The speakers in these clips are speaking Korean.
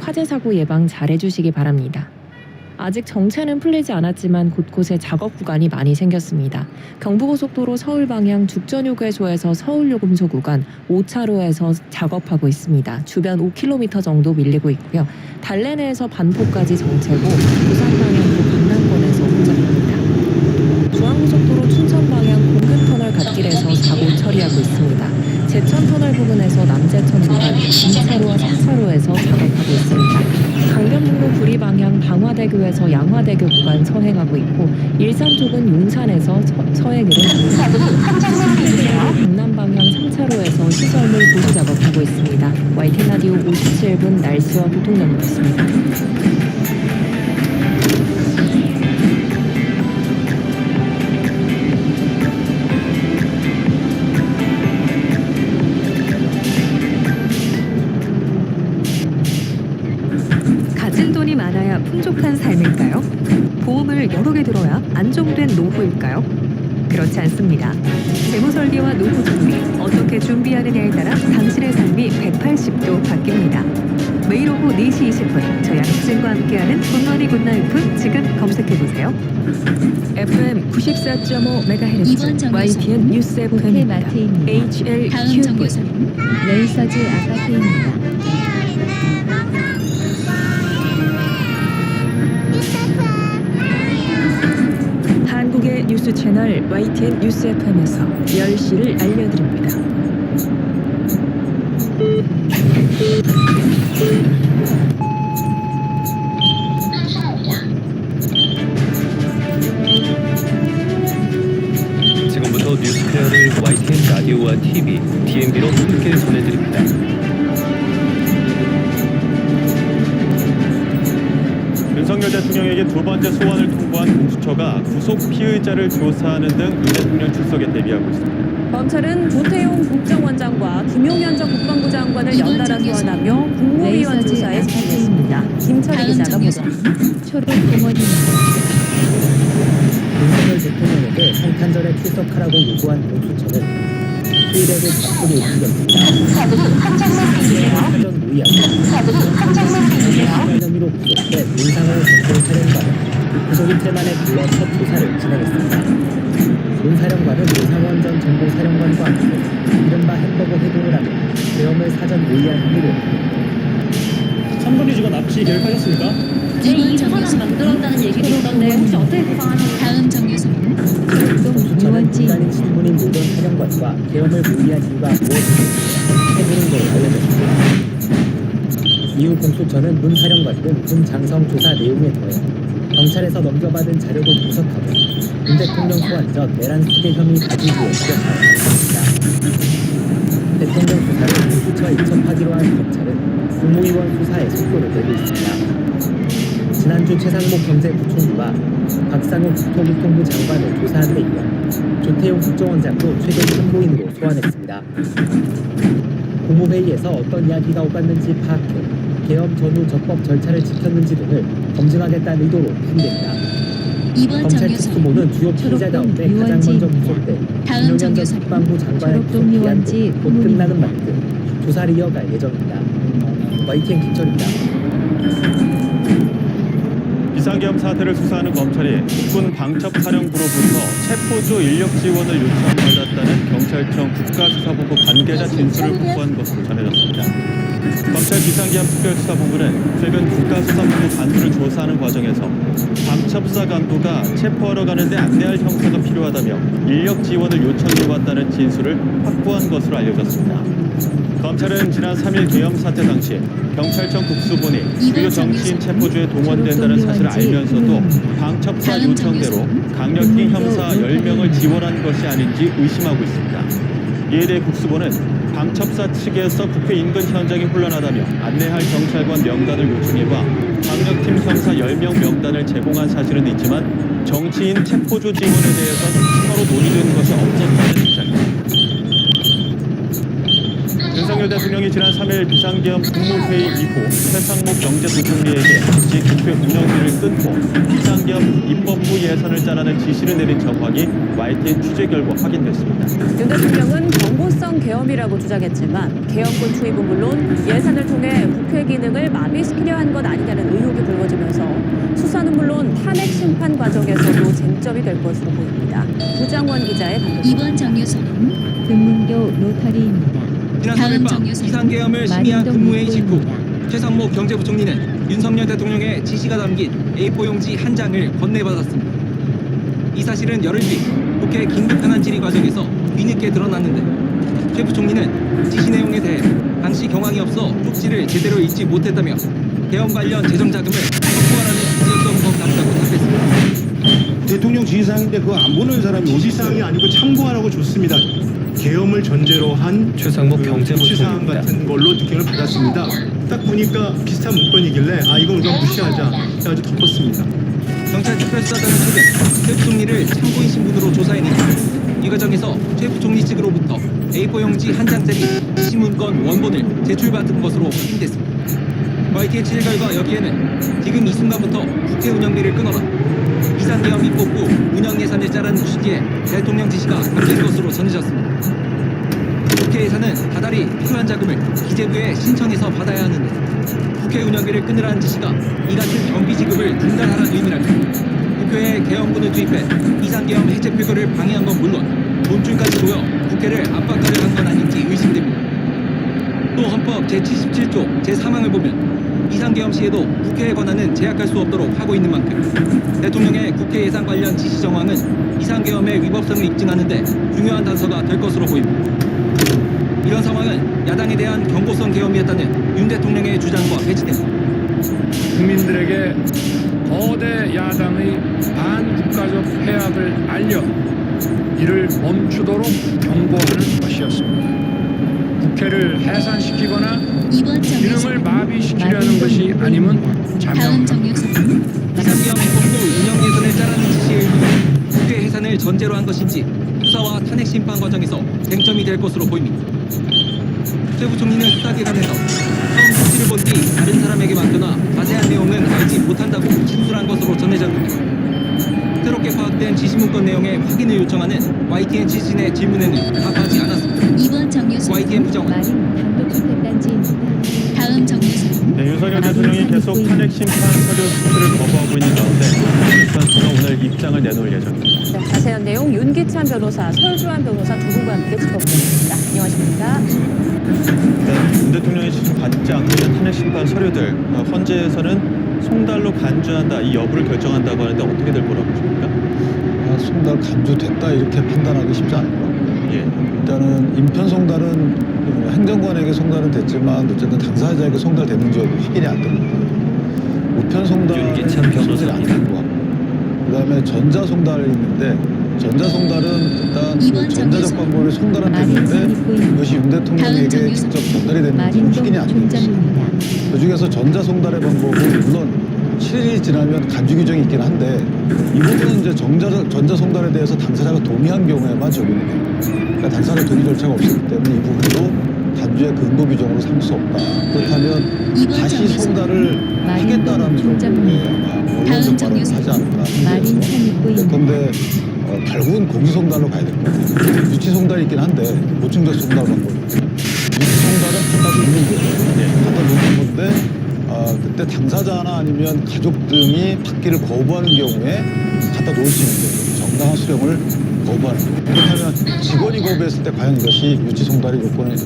화재 사고 예방 잘 해주시기 바랍니다. 아직 정체는 풀리지 않았지만 곳곳에 작업 구간이 많이 생겼습니다. 경부고속도로 서울 방향 죽전요괴소에서 서울요금소 구간 5차로에서 작업하고 있습니다. 주변 5km 정도 밀리고 있고요. 달래내에서 반포까지 정체고 부산 방향도 강남권에서 혼잡합니다. 중앙고속도로 춘천 방향 공금터널 갓길에서 사고 처리하고 있습니다. 제천터널 부근에서 남제천 구간 2차로와 3차로에서 작업하고 있습니다. 강변북로 구리 방향 방화대교에서 양화대교 구간 서행하고 있고 일산 쪽은 용산에서 서행으로 강남 방향 3차로에서 시설물 보수 작업하고 있습니다. YTN 라디오 57분 날씨와 교통정보였습니다. 가진 돈이 많아야 풍족한 삶일까요? 보험을 여러 개 들어야 안정된 노후일까요? 그렇지 않습니다. 재무 설계와 노후 준비, 어떻게 준비하느냐에 따라 당신의 삶이 180도 바뀝니다. 매일 오후 4시 20분 저희 양수진과 함께하는 굿모닝 굿나이프 지금 검색해보세요. FM 94.5MHz YTN 뉴스 FM입니다. 다음 정류소는 레이서즈 아파트입니다. 한국의 뉴스 채널 YTN 뉴스 FM에서 10시를 알려드립니다. 지금부터 뉴스페어를 YTN 라디오와 TV, DMB로 함께 전해드립니다. 윤석열 대통령에게 두 번째 소환을 통보한 공수처가 구속 피의자를 조사하는 등 윤 대통령 출석에 대비하고 있습니다. 검찰은 조태용 국정원장과 김용현 전 국방부 장관을 연달아 소환하며 국무위원 조사에 집중했습니다. 김철희 기자가 보도합니다. 초록공원입니다. 윤석열 대통령에게 성탄절에 출석하라고 요구한 공수처는 휴일에도 바쁘게 움직였습니다. 사전 모의하고 혐의로 구속된 문상호 정보사령관은 구속 이틀 만에 불러 첫 조사를 진행했습니다. 문사령관은 문상원 전 정보사령관과 함께 이른바 햄버거 회동을 하며 계엄을 사전 모의한 혐의로 3분이 주가 납치 계획하셨습니까? 이번 정류소 만들었다는 얘기도 있던데 혹시 어떻게 구상하시나요? 다음 정류소는 공수처는 민간인 신분인 노전 사령관과 계엄을 모의한 이유가 무엇인지 해보는 걸로 알려졌습니다. 이후 공수처는 문 사령관 등 장성 조사 내용에 더해 경찰에서 넘겨받은 자료도 분석하고 윤 대통령 소환 전 내란 수계 혐의 가지기에 기억하였습니다. 대통령 수사를 공수처에 이첩하기로 한 검찰은 국무위원 수사에 속도를 내고 있습니다. 지난주 최상목 경제부총리와 박상욱 국토교통부 장관을 조사한 데 이어 조태용 국정원장도 최근 참고인으로 소환했습니다. 국무회의에서 어떤 이야기가 오갔는지 파악해 계엄 전후 적법 절차를 지켰는지 등을 검증하겠다는 의도로 풀이됩니다. 이번 검찰 정류소는 특수모는 주요 피의자 가운데 가장 먼저 구속된 김용현 전 국방부 장관의 구속 기한도 곧 끝나는 만큼 조사를 이어갈 예정입니다. YTN 김철입니다. 비상계엄 사태를 수사하는 검찰이 국군 방첩사령부로부터 체포조 인력 지원을 요청받았다는 경찰청 국가수사본부 관계자 진술을 확보한 것으로 전해졌습니다. 검찰 비상계엄 특별수사본부는 최근 국가수사본부 간부를 조사하는 과정에서 방첩사 간부가 체포하러 가는데 안내할 형사가 필요하다며 인력 지원을 요청해왔다는 진술을 확보한 것으로 알려졌습니다. 검찰은 지난 3일 계엄 사태 당시 경찰청 국수본이 주요 정치인 체포조에 동원된다는 사실을 알면서도 방첩사 요청대로 강력히 형사 10명을 지원한 것이 아닌지 의심하고 있습니다. 이에 대해 국수본은 방첩사 측에서 국회 인근 현장이 혼란하다며 안내할 경찰관 명단을 요청해봐 강력팀 형사 10명 명단을 제공한 사실은 있지만 정치인 체포조 지원에 대해서는 서로 논의된 것이 없었다는 입장입니다. 윤석열 대통령이 지난 3일 비상계엄 국무회의 이후 최상목 경제부총리에게 당시 국회 운영비를 끊고 비상계엄 입법부 예산을 짜라는 지시를 내린 정황이 YTN 취재 결과 확인됐습니다. 윤 대통령은 정보성 계엄이라고 주장했지만 계엄군 투입은 물론 예산을 통해 국회 기능을 마비시키려 한 것 아니냐는 의혹이 불거지면서 수사는 물론 탄핵 심판 과정에서도 쟁점이 될 것으로 보입니다. 부장원 기자의 반응. 이번 정류소는 금문교 로터리입니다. 지난 다음 3일 밤 정류소는 비상계엄을 심의한 마린동 국무회의 직후 입구입니다. 최상목 경제부총리는 윤석열 대통령의 지시가 담긴 A4 용지 한 장을 건네받았습니다. 이 사실은 열흘 뒤 국회 긴급현안 질의 과정에서 뒤늦게 드러났는데 최 부총리는 지시 내용에 대해 당시 경황이 없어 쪽지를 제대로 읽지 못했다며 계엄 관련 재정 자금을 확보하라는 지적성 법 남다고 답했습니다. 대통령 지시사항인데 그거 안 보는 사람이 지시사항이 아니고 참고하라고 줬습니다. 계엄을 전제로 한 최상목 경제부총리입니다. 지시사항 같은 걸로 느낌을 받았습니다. 딱 보니까 비슷한 문건이길래 이건 우리가 무시하자 해가지고 덮었습니다. 경찰 특별수사단은 최근 최 부총리를 참고인 신분으로 조사했는데 이 과정에서 최 부총리 측으로부터 A4 용지 한 장짜리 지시문건 원본을 제출받은 것으로 확인됐습니다. YTN 취재 결과 여기에는 지금 이 순간부터 국회 운영비를 끊어라, 비상계엄 입법부 운영 예산을 짜라는 취지의 대통령 지시가 담긴 것으로 전해졌습니다. 국회 예산은 다달이 필요한 자금을 기재부에 신청해서 받아야 하는데 국회 운영비를 끊으라는 지시가 이 같은 경비 지급을 중단하라는 의미라면 국회에 계엄군을 투입해 비상계엄 해제 표결을 방해한 건 물론 돈줄까지 조여 국회를 압박하려 한 건 아닌지 의심됩니다. 또 헌법 제77조 제3항을 보면 비상계엄 시에도 국회의 권한은 제약할 수 없도록 하고 있는 만큼 대통령의 국회 예산 관련 지시 정황은 비상계엄의 위법성을 입증하는 데 중요한 단서가 될 것으로 보입니다. 이런 상황은 야당에 대한 경고성 계엄이었다는 윤 대통령의 주장과 배치됩니다. 국민들에게 거대 야당의 반국가적 해악을 알려 이를 멈추도록 경고하는 것이었습니다. 국회를 해산시키거나 이번 기능을 정류소는 마비시키려는 것이 아니면 다음 자명합니다. 정류소는 비상계엄 입법부 운영 예산을 짜라는 지시의 의도는 국회 해산을 전제로 한 것인지 수사와 탄핵 심판 과정에서 쟁점이 될 것으로 보입니다. 최 부총리는 수사기관에서 처음 쪽지를 본 뒤 다른 사람에게 맡겨놔 자세한 내용은 알지 못한다고 진술한 것으로 전해졌는데 새롭게 파악된 지시문건 내용의 확인을 요청하는 YTN 취진의 질문에는 답하지 않았습니다. 이번 정류소는 YTN 부장원. 마린 단독주택단지입니다. 다음 정류소는 네, 윤석열 대통령이 계속 탄핵 심판 서류 수출을 거부하고 있는 가운데 선수가 오늘 입장을 내놓을 예정입니다. 네, 자세한 내용 윤기찬 변호사, 설주환 변호사 두 분과 함께 짚어보겠습니다. 안녕하십니까? 네, 윤 대통령이 지금 받지 않고 있는 탄핵 심판 서류들 헌재에서는 송달로 간주한다, 이 여부를 결정한다고 하는데 어떻게 될 거라고 보십니까? 송달 간주됐다 이렇게 판단하기 쉽지 않고요. 예. 일단은 인편 송달은 행정관에게 송달은 됐지만 어쨌든 당사자에게 송달됐는지 여부 확인이 안 됩니다. 우편 송달은 윤기찬 변호사입니다. 안된 것 같고, 그다음에 전자 송달이 있는데 전자 송달은 일단 그 이번 전자적 정류소 방법이 송달은 됐는데 이것이 윤 대통령에게 다음 직접 정류소 전달이 됐는지 마린동 확인이 안 되고 있습니다. 중점입니다. 그중에서 전자 송달의 방법은 물론 7일이 지나면 간주 규정이 있긴 한데 이 부분은 이제 전자 송달에 대해서 당사자가 동의한 경우에만 적용이 돼요. 그러니까 당사자 동의 절차가 없기 때문에 이 부분도 간주의 근거 규정으로 삼을 수 없다. 그렇다면 이번 다시 정류소는 송달을 마린동 하겠다라는 중점입니다. 정도의 다음 발언을 하지 않을까 마린 싶어요. 산입구입니다. 그런데 결국은 공시 송달로 가야 될 것 같아요. 유치 송달이 있긴 한데 보충적 송달 방법이 유치 송달은 갖다 놓는 거예요. 갖다 놓는 건데 그때 당사자나 아니면 가족 등이 받기를 거부하는 경우에 갖다 놓을 수 있는 거예요. 정당한 수령을 거부하는 거예요. 그렇다면 직원이 거부했을 때 과연 이것이 유치 송달의 요건을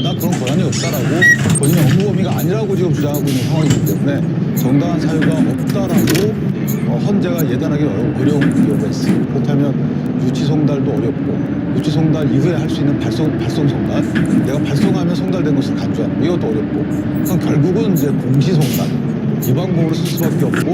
나 그런 권한이 없다라고 본인의 업무 범위가 아니라고 지금 주장하고 있는 상황이기 때문에 정당한 사유가 없다라고 헌재가 예단하기 어려운 경우가 있어요. 그렇다면 유치 송달도 어렵고 유치 송달 이후에 할 수 있는 발송 송달, 내가 발송하면 송달된 것을 간주하는 이것도 어렵고, 그럼 결국은 이제 공시 송달 이 방법으로 쓸 수밖에 없고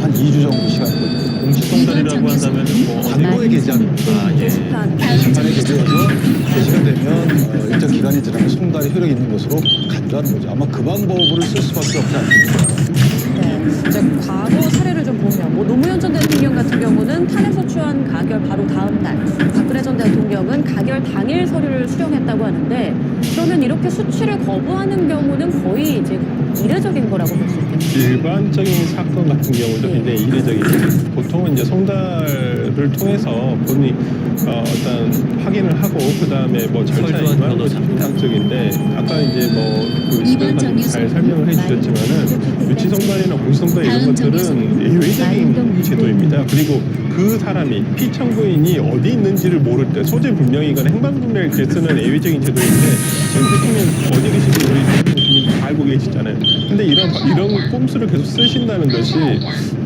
한 2주 정도 시간이 걸려요. 공시 송달이라고 한다면 뭐 관고에 게재합니다. 게시판. 게시판에 게재해서 게시가 되면 일정 기간이 지나면 송달이 효력이 있는 것으로 간주하는 거죠. 아마 그 방법으로 쓸 수밖에 없지 않습니까? 네. 이제 과거 사례를 좀 보면 뭐 노무현 전 대통령 같은 경우는 탄핵 소추안 가결 바로 다음 날, 박근혜 전 대통령은 가결 당일 서류를 수령했다고 하는데 그러면 이렇게 수취를 거부하는 경우는 거의 이제 이례적인 거라고 볼 수 있겠네요. 일반적인 사건 같은 경우도 굉장히 이례적이죠. 보통은 이제 송달을 통해서 본인이 어떤 확인을 하고 그 다음에 뭐 절차에 임하는 것이 정상적인데 아까 이제 뭐그 시간상 잘 설명을 해주셨지만은 유치 송달이나 공시 송달 이런 것들은 예외적인 제도입니다. 그리고 그 사람이 피청구인이 어디 있는지를 모를 때 소재 불명이거나 행방 불명일 때 쓰는 예외적인 제도인데 지금 대통령 어디 계신지 우리 국민들 다 알고 계시잖아요. 근데 이런 꼼수를 계속 쓰신다는 것이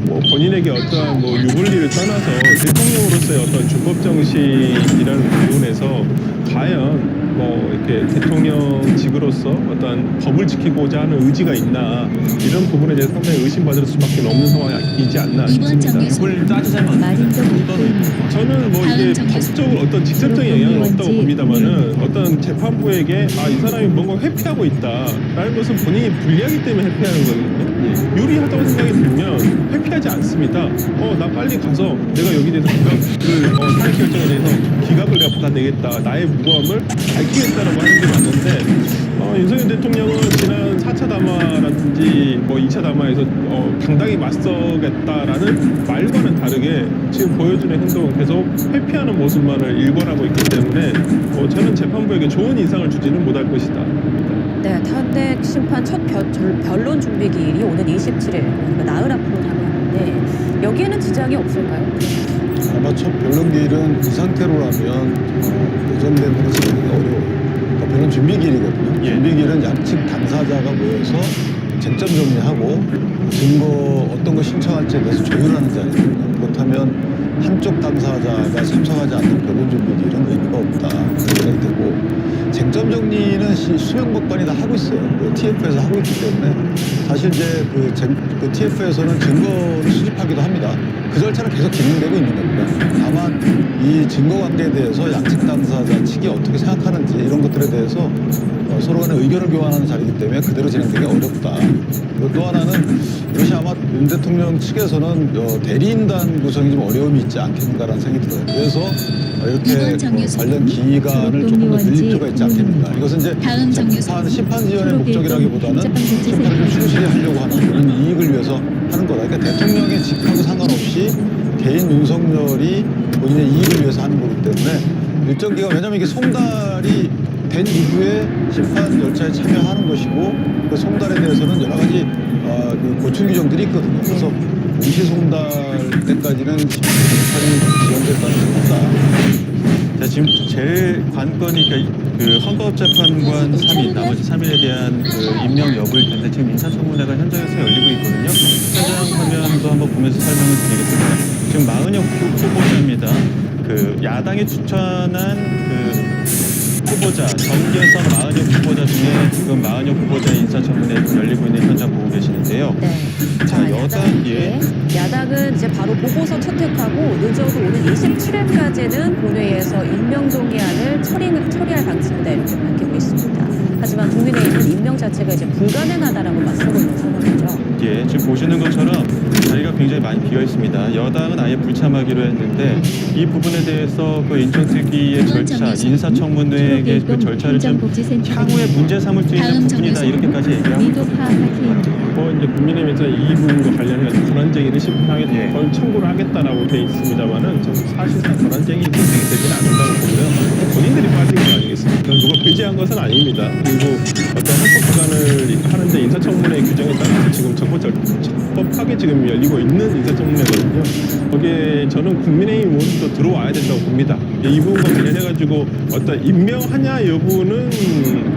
뭐 본인에게 어떠한 뭐 유불리를 떠나서 대통령으로서의 어떤 준법 정신이라는 부분에서 과연 뭐 이렇게 대통령직으로서 어떤 법을 지키고자 하는 의지가 있나 이런 부분에 대해서 상당히 의심받을 수밖에 없는 상황이지 않나 싶습니다. 이걸 따지자면 저는 뭐 이게 법적으로 어떤 직접적인 영향은 없다고 봅니다만은 어떤 재판부에게 이 사람이 뭔가 회피하고 있다라는 것은 본인이 불리하기 때문에 회피하는 거거든요. 유리하다고 생각이 들면 회피하지 않습니다. 나 빨리 가서 내가 여기 대해서 탄핵 결정에 대해서 기각을 내가 받아내겠다. 나의 무고함을 밝히겠다라고 하는 게 맞는데 윤석열 대통령은 지난 4차 담화라든지 뭐 2차 담화에서 당당히 맞서겠다라는 말과는 다르게 지금 보여주는 행동은 계속 회피하는 모습만을 일관하고 있기 때문에 저는 재판부에게 좋은 인상을 주지는 못할 것이다. 네, 탄핵 심판 첫 변론 준비 기일이 오는 27일, 그러니까 나흘 앞으로 남았는데 여기에는 지장이 없을까요? 아마 첫 변론 기일은 이 상태로라면 예정된 것이 굉장히 어려워요. 그러니까 변론 준비 기일이거든요. 준비 기일은 양측 당사자가 모여서 쟁점 정리하고 증거 어떤 거 신청할지에 대해서 조율하는 자리거든요. 그렇다면 한쪽 당사자가 참석하지 않는 변론 준비 기일은 의미가 없다 생각이 되고 쟁점 정리는 수명법관이 다 하고 있어요. TF에서 하고 있기 때문에 사실 이제 그 TF에서는 증거를 수집하기도 합니다. 그 절차는 계속 진행되고 있는 겁니다. 다만 이 증거 관계에 대해서 양측 당사자 측이 어떻게 생각하는지 이런 것들에 대해서 서로 간에 의견을 교환하는 자리이기 때문에 그대로 진행되기 어렵다. 그리고 또 하나는 이것이 아마 윤 대통령 측에서는 대리인단 구성이 좀 어려움이 있지 않겠는가라는 생각이 들어요. 그래서 이렇게 관련 기간을 조금 더 늘릴 필요가 있지 않겠는가. 이것은 이제 심판 지연의 목적이라기보다는 심판을 좀 충실히 하려고 하는 그런 이익을 위해서 하는 거다. 그러니까 대통령의 직하고 상관없이 개인 윤석열이 본인의 이익을 위해서 하는 거기 때문에 일정 기간, 왜냐하면 이게 송달이 된 이후에 심판 절차에 참여하는 것이고 그 송달에 대해서는 여러 가지 그 고충 규정들이 있거든요. 그래서 공시 송달 때까지는 심판이 지연될 가능성이 없다. 자, 지금 제일 관건이 그 헌법재판관 3인, 나머지 3인에 대한 그 임명 여부일 텐데 지금 인사청문회가 현장에서 열리고 있거든요. 현장 화면도 한번 보면서 설명을 드리겠습니다. 지금 마은혁 후보자입니다. 그 야당이 추천한 그 후보자, 정계선 마은혁 후보자 중에 지금 마은혁 후보자 인사청문회 열리고 있는 현장 보고 계시는데요. 네. 자, 야당은 이제 바로 보고서 채택하고 늦어도 오는 27일까지는 본회의에서 임명 동의안을 처리할 방침이다 이렇게 밝히고 있습니다. 하지만 국민의힘은 임명 자체가 이제 불가능하다라고 맞서고 있는 상황이죠. 예, 지금 보시는 것처럼 자리가 굉장히 많이 비어 있습니다. 여당은 아예 불참하기로 했는데 이 부분에 대해서 그 인천특위의 절차, 인사청문회의 그 절차를 좀 향후에 문제 삼을 수 있는 부분이다 이렇게까지 얘기하고 있습니다. 이제 국민의힘에서 이 부분과 관련해서 권한쟁의를 심판하게 청구를 하겠다라고 돼 있습니다만은 사실상 권한쟁의 진행이 되지는 않는다고 보고요. 본인들이 빠진 거 아니겠습니까? 누가 배제한 것은 아닙니다. 그리고 어떤 헌법기관을 하는데 인사청문회 규정에 따라서 지금 적법하게 지금 열리고 있는 인사청문회거든요. 거기에 저는 국민의힘 의원도 들어와야 된다고 봅니다. 이 부분과 관련해가지고 어떤 임명하냐 여부는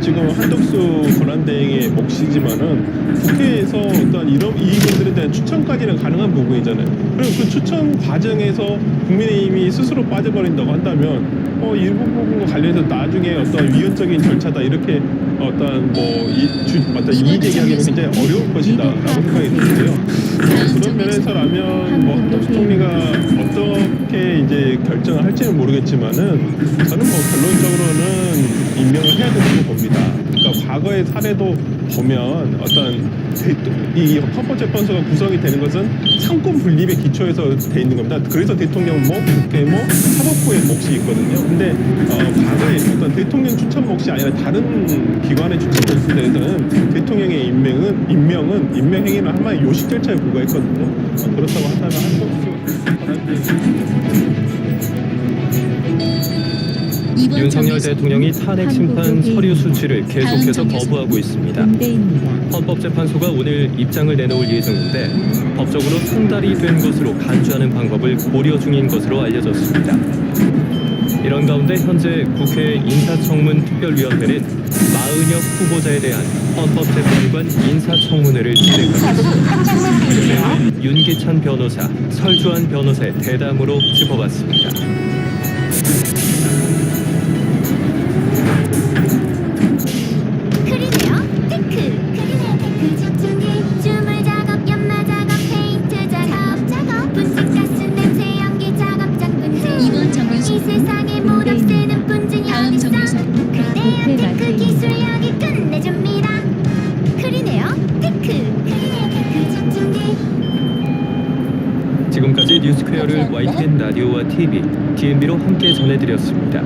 지금 한덕수 권한대행의 몫이지만은 국회에서 어떤 이분들에 대한 추천까지는 가능한 부분이잖아요. 그리고 그 추천 과정에서 국민의힘이 스스로 빠져버린다고 한다면 이 부분과 관련해서 나중에 어떤 위헌적인 절차다 이렇게 어떤 어떤 이의 제기하기는 굉장히 어려울 것이다라고 생각이 드는데요. 그런 면에서라면 한덕수 총리가 어떻게 이제 결정을 할지는 모르겠지만은 저는 결론적으로는 임명을 해야 된다고 봅니다. 그러니까 과거의 사례도 보면 이 헌법재판소가 구성이 되는 것은 상권 분립의 기초에서 돼 있는 겁니다. 그래서 대통령 국회 사법부의 몫이 있거든요. 근데 과거에 어떤 대통령 추천 몫이 아니라 다른 기관의 추천 몫에 대해서는 대통령의 임명 행위는 하나의 요식 절차에 불과했거든요. 그렇다고 한다면 윤석열 대통령이 탄핵 심판 서류 수치를 계속해서 거부하고 있습니다. 헌법재판소가 오늘 입장을 내놓을 예정인데 법적으로 통달이 된 것으로 간주하는 방법을 고려 중인 것으로 알려졌습니다. 이런 가운데 현재 국회 인사청문 특별위원회는 마은혁 후보자에 대한 헌법재판관 인사청문회를 진행하고 있습니다. 윤기찬 변호사, 설주환 변호사의 대담으로 짚어봤습니다. 이번 정유소 세상에 못 없애는 분진이 다음 정유소 그 기술력이 끝내줍니다. 크리네요 테크 집중기. 지금까지 뉴스퀘어를 YTN 라디오와 TV, DMB로 함께 전해드렸습니다.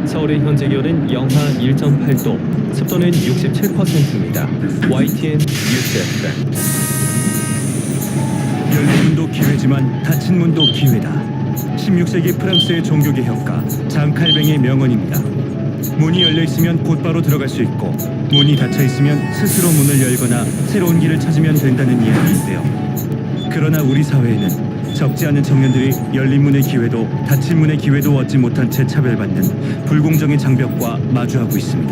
서울의 현재 기온은 영하 1.8도, 습도는 67%입니다. YTN 뉴스 FM. 열린 문도 기회지만 닫힌 문도 기회다. 16세기 프랑스의 종교개혁가 장칼뱅의 명언입니다. 문이 열려 있으면 곧바로 들어갈 수 있고 문이 닫혀 있으면 스스로 문을 열거나 새로운 길을 찾으면 된다는 이야기인데요. 그러나 우리 사회에는 적지 않은 청년들이 열린 문의 기회도 닫힌 문의 기회도 얻지 못한 채 차별받는 불공정의 장벽과 마주하고 있습니다.